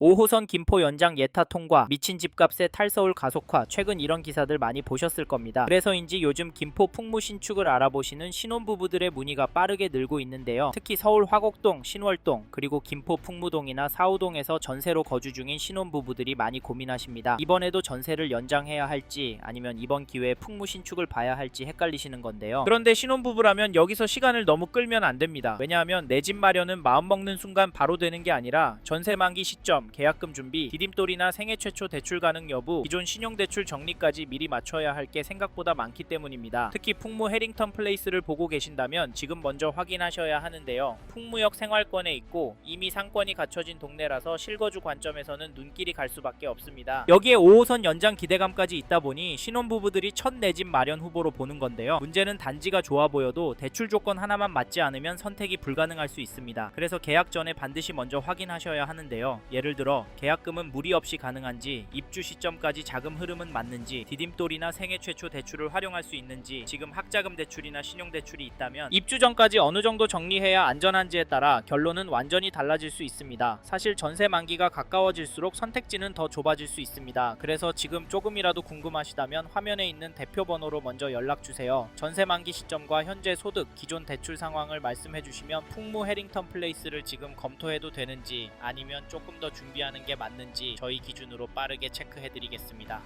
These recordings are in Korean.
5호선 김포 연장 예타 통과, 미친 집값의 탈서울 가속화, 최근 이런 기사들 많이 보셨을 겁니다. 그래서인지 요즘 김포 풍무 신축을 알아보시는 신혼부부들의 문의가 빠르게 늘고 있는데요. 특히 서울 화곡동, 신월동, 그리고 김포 풍무동이나 사우동에서 전세로 거주 중인 신혼부부들이 많이 고민하십니다. 이번에도 전세를 연장해야 할지 아니면 이번 기회에 풍무 신축을 봐야 할지 헷갈리시는 건데요. 그런데 신혼부부라면 여기서 시간을 너무 끌면 안 됩니다. 왜냐하면 내 집 마련은 마음먹는 순간 바로 되는 게 아니라 전세 만기 시점, 계약금 준비, 디딤돌이나 생애 최초 대출 가능 여부, 기존 신용대출 정리까지 미리 맞춰야 할 게 생각보다 많기 때문입니다. 특히 풍무 해링턴 플레이스를 보고 계신다면 지금 먼저 확인하셔야 하는데요. 풍무역 생활권에 있고 이미 상권이 갖춰진 동네라서 실거주 관점에서는 눈길이 갈 수밖에 없습니다. 여기에 5호선 연장 기대감까지 있다 보니 신혼부부들이 첫 내 집 마련 후보로 보는 건데요. 문제는 단지가 좋아 보여도 대출 조건 하나만 맞지 않으면 선택이 불가능할 수 있습니다. 그래서 계약 전에 반드시 먼저 확인하셔야 하는데요. 예를 들어 계약금은 무리 없이 가능한지, 입주 시점까지 자금 흐름은 맞는지, 디딤돌이나 생애 최초 대출을 활용할 수 있는지, 지금 학자금 대출이나 신용대출이 있다면 입주 전까지 어느 정도 정리해야 안전한지에 따라 결론은 완전히 달라질 수 있습니다. 사실 전세 만기가 가까워질수록 선택지는 더 좁아질 수 있습니다. 그래서 지금 조금이라도 궁금하시다면 화면에 있는 대표 번호로 먼저 연락주세요. 전세 만기 시점과 현재 소득, 기존 대출 상황을 말씀해 주시면 풍무 해링턴 플레이스를 지금 검토해도 되는지 아니면 조금 더 준비하는 게 맞는지 저희 기준으로 빠르게 체크해드리겠습니다.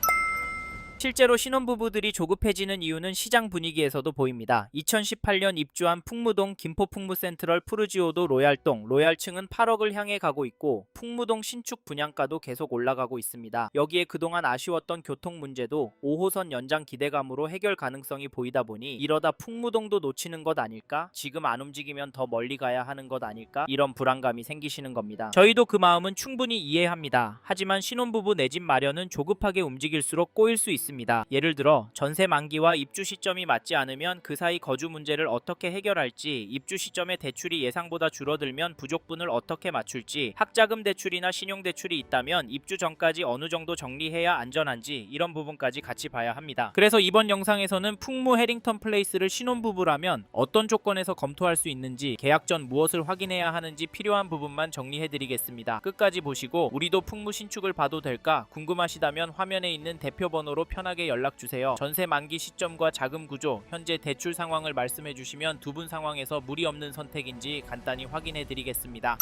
실제로 신혼부부들이 조급해지는 이유는 시장 분위기에서도 보입니다. 2018년 입주한 풍무동 김포 풍무센트럴 푸르지오도 로얄동, 로얄층은 8억을 향해 가고 있고 풍무동 신축 분양가도 계속 올라가고 있습니다. 여기에 그동안 아쉬웠던 교통 문제도 5호선 연장 기대감으로 해결 가능성이 보이다 보니 이러다 풍무동도 놓치는 것 아닐까? 지금 안 움직이면 더 멀리 가야 하는 것 아닐까? 이런 불안감이 생기시는 겁니다. 저희도 그 마음은 충분히 이해합니다. 하지만 신혼부부 내 집 마련은 조급하게 움직일수록 꼬일 수 있습니다. 예를 들어 전세 만기와 입주 시점이 맞지 않으면 그 사이 거주 문제를 어떻게 해결할지, 입주 시점에 대출이 예상보다 줄어들면 부족분을 어떻게 맞출지, 학자금 대출이나 신용대출이 있다면 입주 전까지 어느 정도 정리해야 안전한지 이런 부분까지 같이 봐야 합니다. 그래서 이번 영상에서는 풍무 해링턴 플레이스를 신혼부부라면 어떤 조건에서 검토할 수 있는지, 계약 전 무엇을 확인해야 하는지 필요한 부분만 정리해드리겠습니다. 끝까지 보시고 우리도 풍무 신축을 봐도 될까 궁금하시다면 화면에 있는 대표 번호로 편하게 연락주세요. 전세 만기 시점과 자금 구조, 현재 대출 상황을 말씀해 주시면 두 분 상황에서 무리 없는 선택인지 간단히 확인해 드리겠습니다.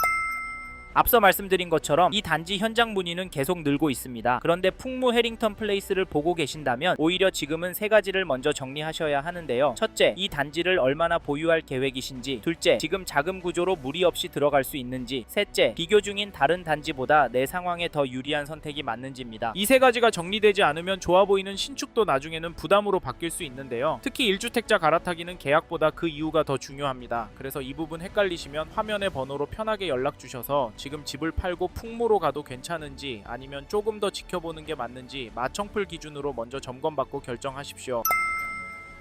앞서 말씀드린 것처럼 이 단지 현장 문의는 계속 늘고 있습니다. 그런데 풍무 해링턴 플레이스를 보고 계신다면 오히려 지금은 세 가지를 먼저 정리하셔야 하는데요. 첫째, 이 단지를 얼마나 보유할 계획이신지. 둘째, 지금 자금 구조로 무리 없이 들어갈 수 있는지. 셋째, 비교 중인 다른 단지보다 내 상황에 더 유리한 선택이 맞는지입니다. 이 세 가지가 정리되지 않으면 좋아 보이는 신축도 나중에는 부담으로 바뀔 수 있는데요. 특히 1주택자 갈아타기는 계약보다 그 이유가 더 중요합니다. 그래서 이 부분 헷갈리시면 화면의 번호로 편하게 연락 주셔서 지금 집을 팔고 풍무로 가도 괜찮은지 아니면 조금 더 지켜보는 게 맞는지 마청풀 기준으로 먼저 점검받고 결정하십시오.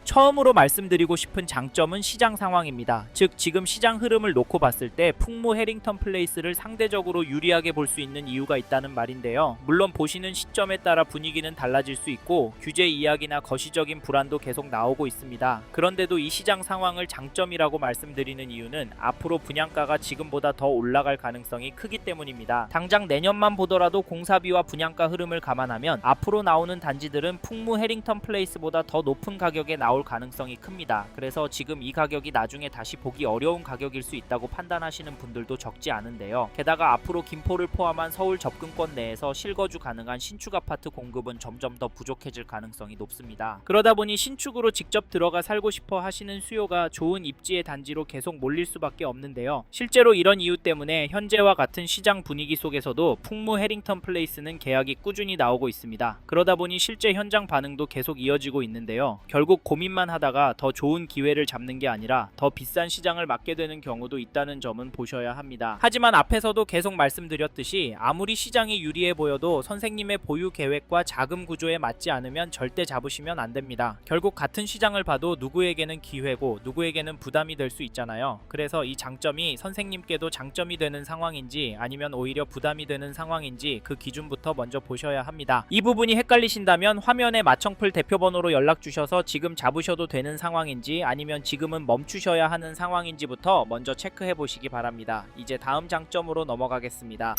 처음으로 말씀드리고 싶은 장점은 시장 상황입니다. 즉 지금 시장 흐름을 놓고 봤을 때 풍무 해링턴 플레이스를 상대적으로 유리하게 볼 수 있는 이유가 있다는 말인데요. 물론 보시는 시점에 따라 분위기는 달라질 수 있고 규제 이야기나 거시적인 불안도 계속 나오고 있습니다. 그런데도 이 시장 상황을 장점이라고 말씀드리는 이유는 앞으로 분양가가 지금보다 더 올라갈 가능성이 크기 때문입니다. 당장 내년만 보더라도 공사비와 분양가 흐름을 감안하면 앞으로 나오는 단지들은 풍무 해링턴 플레이스보다 더 높은 가격에 나올 가능성이 큽니다. 그래서 지금 이 가격이 나중에 다시 보기 어려운 가격일 수 있다고 판단하시는 분들도 적지 않은데요. 게다가 앞으로 김포를 포함한 서울 접근권 내에서 실거주 가능한 신축 아파트 공급은 점점 더 부족해질 가능성이 높습니다. 그러다 보니 신축으로 직접 들어가 살고 싶어 하시는 수요가 좋은 입지의 단지로 계속 몰릴 수밖에 없는데요. 실제로 이런 이유 때문에 현재와 같은 시장 분위기 속에서도 풍무 해링턴 플레이스는 계약이 꾸준히 나오고 있습니다. 그러다 보니 실제 현장 반응도 계속 이어지고 있는데요. 결국 고민만 하다가 더 좋은 기회를 잡는 게 아니라 더 비싼 시장을 맞게 되는 경우도 있다는 점은 보셔야 합니다. 하지만 앞에서도 계속 말씀드렸듯이 아무리 시장이 유리해 보여도 선생님의 보유 계획과 자금 구조에 맞지 않으면 절대 잡으시면 안 됩니다. 결국 같은 시장을 봐도 누구에게는 기회고 누구에게는 부담이 될 수 있잖아요. 그래서 이 장점이 선생님께도 장점이 되는 상황인지 아니면 오히려 부담이 되는 상황인지 그 기준부터 먼저 보셔야 합니다. 이 부분이 헷갈리신다면 화면에 마청풀 대표번호로 연락 주셔서 지금 잡으셔도 되는 상황인지 아니면 지금은 멈추셔야 하는 상황인지부터 먼저 체크해 보시기 바랍니다. 이제 다음 장점으로 넘어가겠습니다.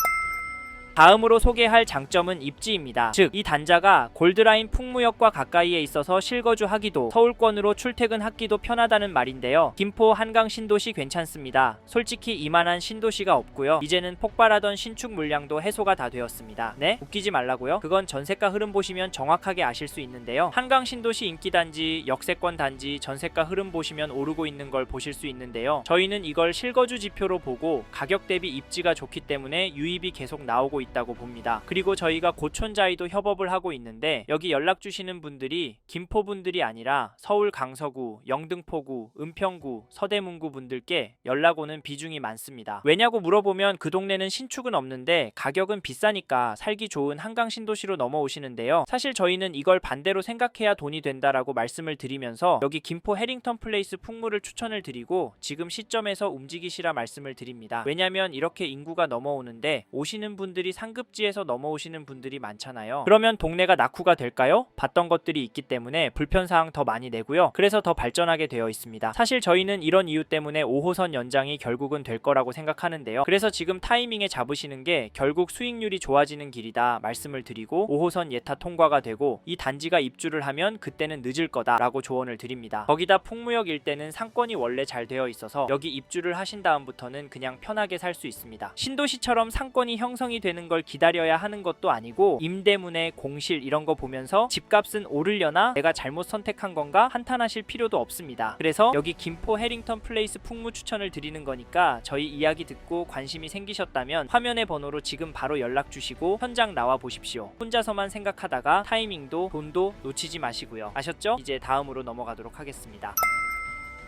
다음으로 소개할 장점은 입지입니다. 즉, 이 단자가 골드라인 풍무역과 가까이에 있어서 실거주하기도 서울권으로 출퇴근하기도 편하다는 말인데요. 김포 한강 신도시 괜찮습니다. 솔직히 이만한 신도시가 없고요. 이제는 폭발하던 신축 물량도 해소가 다 되었습니다. 네? 웃기지 말라고요? 그건 전세가 흐름 보시면 정확하게 아실 수 있는데요. 한강 신도시 인기단지, 역세권 단지 전세가 흐름 보시면 오르고 있는 걸 보실 수 있는데요. 저희는 이걸 실거주 지표로 보고 가격 대비 입지가 좋기 때문에 유입이 계속 나오고 있다고 봅니다. 그리고 저희가 고촌자이도 협업을 하고 있는데 여기 연락 주시는 분들이 김포 분들이 아니라 서울 강서구, 영등포구, 은평구, 서대문구 분들께 연락 오는 비중이 많습니다. 왜냐고 물어보면 그 동네는 신축은 없는데 가격은 비싸니까 살기 좋은 한강 신도시로 넘어오시는데요. 사실 저희는 이걸 반대로 생각해야 돈이 된다라고 말씀을 드리면서 여기 김포 해링턴 플레이스 풍무를 추천을 드리고 지금 시점에서 움직이시라 말씀을 드립니다. 왜냐면 이렇게 인구가 넘어오는데 오시는 분들이 상급지에서 넘어오시는 분들이 많잖아요. 그러면 동네가 낙후가 될까요? 봤던 것들이 있기 때문에 불편사항 더 많이 내고요. 그래서 더 발전하게 되어 있습니다. 사실 저희는 이런 이유 때문에 5호선 연장이 결국은 될 거라고 생각하는데요. 그래서 지금 타이밍에 잡으시는 게 결국 수익률이 좋아지는 길이다 말씀을 드리고 5호선 예타 통과가 되고 이 단지가 입주를 하면 그때는 늦을 거다라고 조언을 드립니다. 거기다 풍무역 일대는 상권이 원래 잘 되어 있어서 여기 입주를 하신 다음부터는 그냥 편하게 살 수 있습니다. 신도시처럼 상권이 형성이 되는 걸 기다려야 하는 것도 아니고 임대문의 공실 이런 거 보면서 집값은 오르려나 내가 잘못 선택한 건가 한탄하실 필요도 없습니다. 그래서 여기 김포 해링턴 플레이스 풍무 추천을 드리는 거니까 저희 이야기 듣고 관심이 생기셨다면 화면의 번호로 지금 바로 연락 주시고 현장 나와 보십시오. 혼자서만 생각하다가 타이밍도 돈도 놓치지 마시고요. 아셨죠? 이제 다음으로 넘어가도록 하겠습니다.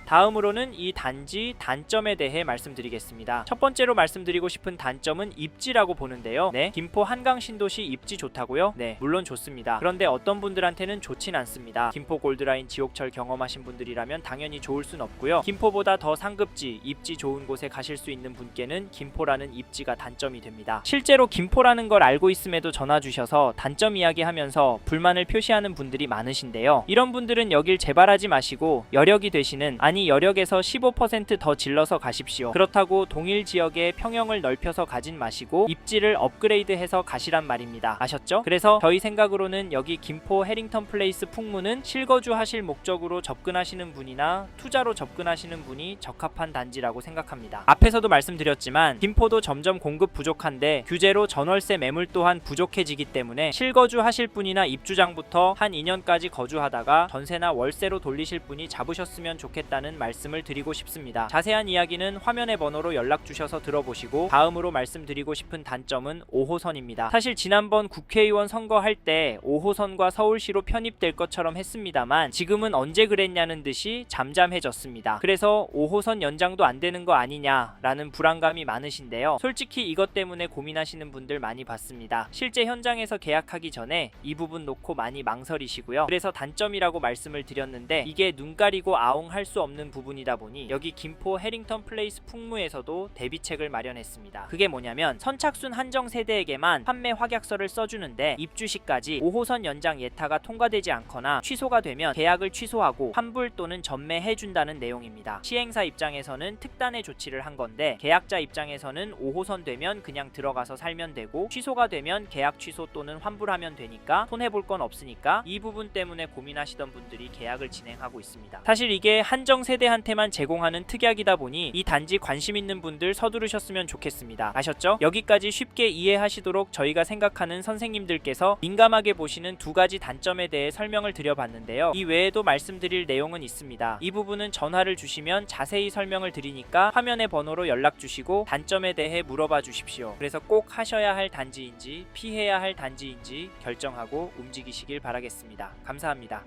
다음으로는 이 단지 단점에 대해 말씀드리겠습니다. 첫 번째로 말씀드리고 싶은 단점은 입지라고 보는데요. 네, 김포 한강 신도시 입지 좋다고요? 네, 물론 좋습니다. 그런데 어떤 분들한테는 좋진 않습니다. 김포 골드라인 지옥철 경험하신 분들이라면 당연히 좋을 순 없고요. 김포보다 더 상급지, 입지 좋은 곳에 가실 수 있는 분께는 김포라는 입지가 단점이 됩니다. 실제로 김포라는 걸 알고 있음에도 전화 주셔서 단점 이야기하면서 불만을 표시하는 분들이 많으신데요. 이런 분들은 여길 재발하지 마시고 여력이 되시는 아니 여력에서 15% 더 질러서 가십시오. 그렇다고 동일 지역에 평형을 넓혀서 가진 마시고 입지를 업그레이드해서 가시란 말입니다. 아셨죠? 그래서 저희 생각으로는 여기 김포 해링턴 플레이스 풍무는 실거주 하실 목적으로 접근하시는 분이나 투자로 접근하시는 분이 적합한 단지라고 생각합니다. 앞에서도 말씀드렸지만 김포도 점점 공급 부족한데 규제로 전월세 매물 또한 부족해지기 때문에 실거주 하실 분이나 입주장부터 한 2년까지 거주하다가 전세나 월세로 돌리실 분이 잡으셨으면 좋겠다는 말씀을 드리고 싶습니다. 자세한 이야기는 화면의 번호로 연락 주셔서 들어보시고 다음으로 말씀드리고 싶은 단점은 5호선입니다. 사실 지난번 국회의원 선거할 때 5호선과 서울시로 편입될 것처럼 했습니다만 지금은 언제 그랬냐는 듯이 잠잠해졌습니다. 그래서 5호선 연장도 안 되는 거 아니냐라는 불안감이 많으신데요. 솔직히 이것 때문에 고민하시는 분들 많이 봤습니다. 실제 현장에서 계약하기 전에 이 부분 놓고 많이 망설이시고요. 그래서 단점이라고 말씀을 드렸는데 이게 눈 가리고 아웅할 수 없는 부분이다 보니 여기 김포 해링턴 플레이스 풍무에서도 대비책을 마련했습니다. 그게 뭐냐면 선착순 한정 세대에게만 판매 확약서를 써주는데 입주 시까지 5호선 연장 예타가 통과되지 않거나 취소가 되면 계약을 취소하고 환불 또는 전매해준다는 내용입니다. 시행사 입장에서는 특단의 조치를 한 건데 계약자 입장에서는 5호선 되면 그냥 들어가서 살면 되고 취소가 되면 계약 취소 또는 환불하면 되니까 손해볼 건 없으니까 이 부분 때문에 고민하시던 분들이 계약을 진행하고 있습니다. 사실 이게 한정 세대한테만 제공하는 특약이다 보니 이 단지 관심 있는 분들 서두르셨으면 좋겠습니다. 아셨죠? 여기까지 쉽게 이해하시도록 저희가 생각하는 선생님들께서 민감하게 보시는 두 가지 단점에 대해 설명을 드려봤는데요. 이 외에도 말씀드릴 내용은 있습니다. 이 부분은 전화를 주시면 자세히 설명을 드리니까 화면의 번호로 연락 주시고 단점에 대해 물어봐 주십시오. 그래서 꼭 하셔야 할 단지인지 피해야 할 단지인지 결정하고 움직이시길 바라겠습니다. 감사합니다.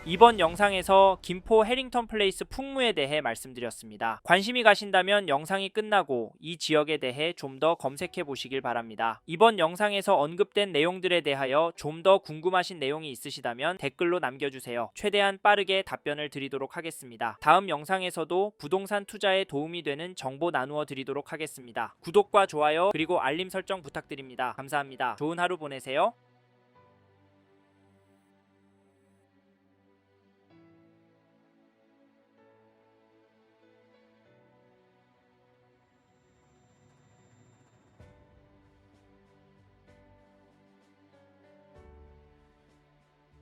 이번 영상에서 김포 해링턴 플레이스 풍무에 대해 말씀드렸습니다. 관심이 가신다면 영상이 끝나고 이 지역에 대해 좀 더 검색해 보시길 바랍니다. 이번 영상에서 언급된 내용들에 대하여 좀 더 궁금하신 내용이 있으시다면 댓글로 남겨주세요. 최대한 빠르게 답변을 드리도록 하겠습니다. 다음 영상에서도 부동산 투자에 도움이 되는 정보 나누어 드리도록 하겠습니다. 구독과 좋아요 그리고 알림 설정 부탁드립니다. 감사합니다. 좋은 하루 보내세요.